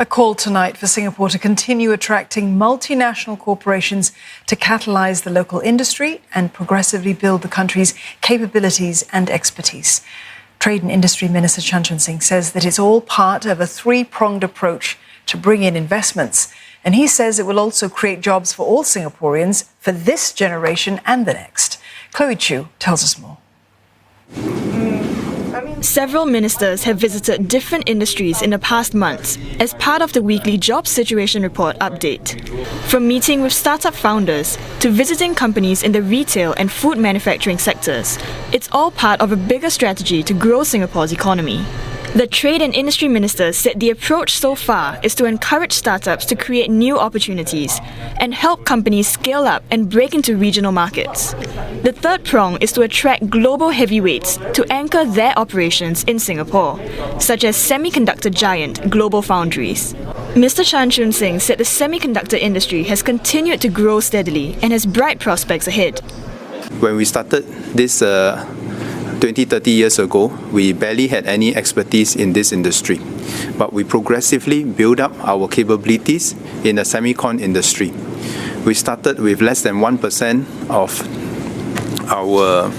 A call tonight for Singapore to continue attracting multinational corporations to catalyse the local industry and progressively build the country's capabilities and expertise. Trade and Industry Minister Chun Sing says that it's all part of a three-pronged approach to bring in investments. And he says it will also create jobs for all Singaporeans for this generation and the next. Chloe Chu tells us more. Several ministers have visited different industries in the past months as part of the weekly Job Situation Report update. From meeting with startup founders to visiting companies in the retail and food manufacturing sectors, it's all part of a bigger strategy to grow Singapore's economy. The Trade and Industry Minister said the approach so far is to encourage startups to create new opportunities and help companies scale up and break into regional markets. The third prong is to attract global heavyweights to anchor their operations in Singapore, such as semiconductor giant GlobalFoundries. Mr. Chun Sing said the semiconductor industry has continued to grow steadily and has bright prospects ahead. When we started this 20-30 years ago, we barely had any expertise in this industry, but we progressively built up our capabilities in the semicon industry. We started with less than 1% of our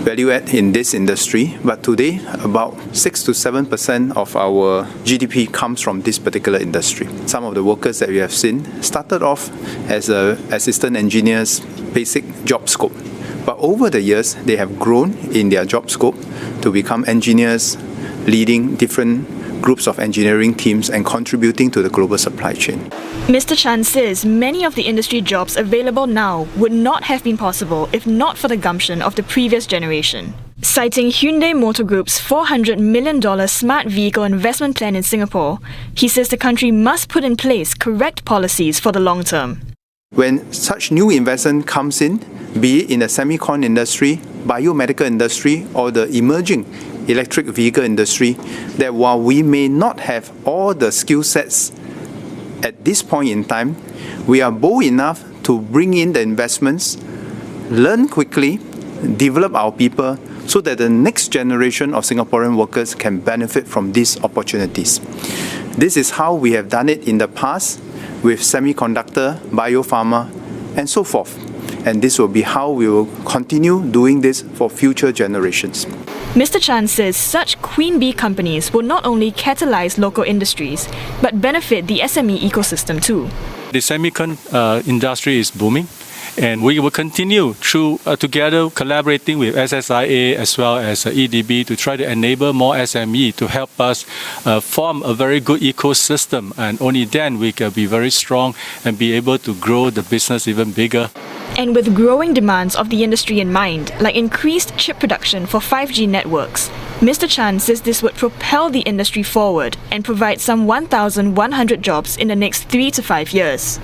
value add in this industry, but today about 6 to 7% of our GDP comes from this particular industry. Some of the workers that we have seen started off as assistant engineers, basic job scope. But over the years, they have grown in their job scope to become engineers, leading different groups of engineering teams and contributing to the global supply chain. Mr. Chan says many of the industry jobs available now would not have been possible if not for the gumption of the previous generation. Citing Hyundai Motor Group's $400 million smart vehicle investment plan in Singapore, he says the country must put in place correct policies for the long term. When such new investment comes in, be it in the semicon industry, biomedical industry, or the emerging electric vehicle industry, that while we may not have all the skill sets at this point in time, we are bold enough to bring in the investments, learn quickly, develop our people, so that the next generation of Singaporean workers can benefit from these opportunities. This is how we have done it in the past with semiconductor, biopharma, and so forth. And this will be how we will continue doing this for future generations. Mr. Chan says such queen bee companies will not only catalyse local industries, but benefit the SME ecosystem too. The semicon industry is booming, and we will continue through together collaborating with SSIA as well as EDB to try to enable more SME to help us form a very good ecosystem, and only then we can be very strong and be able to grow the business even bigger. And with growing demands of the industry in mind, like increased chip production for 5G networks, Mr. Chan says this would propel the industry forward and provide some 1,100 jobs in the next 3 to 5 years.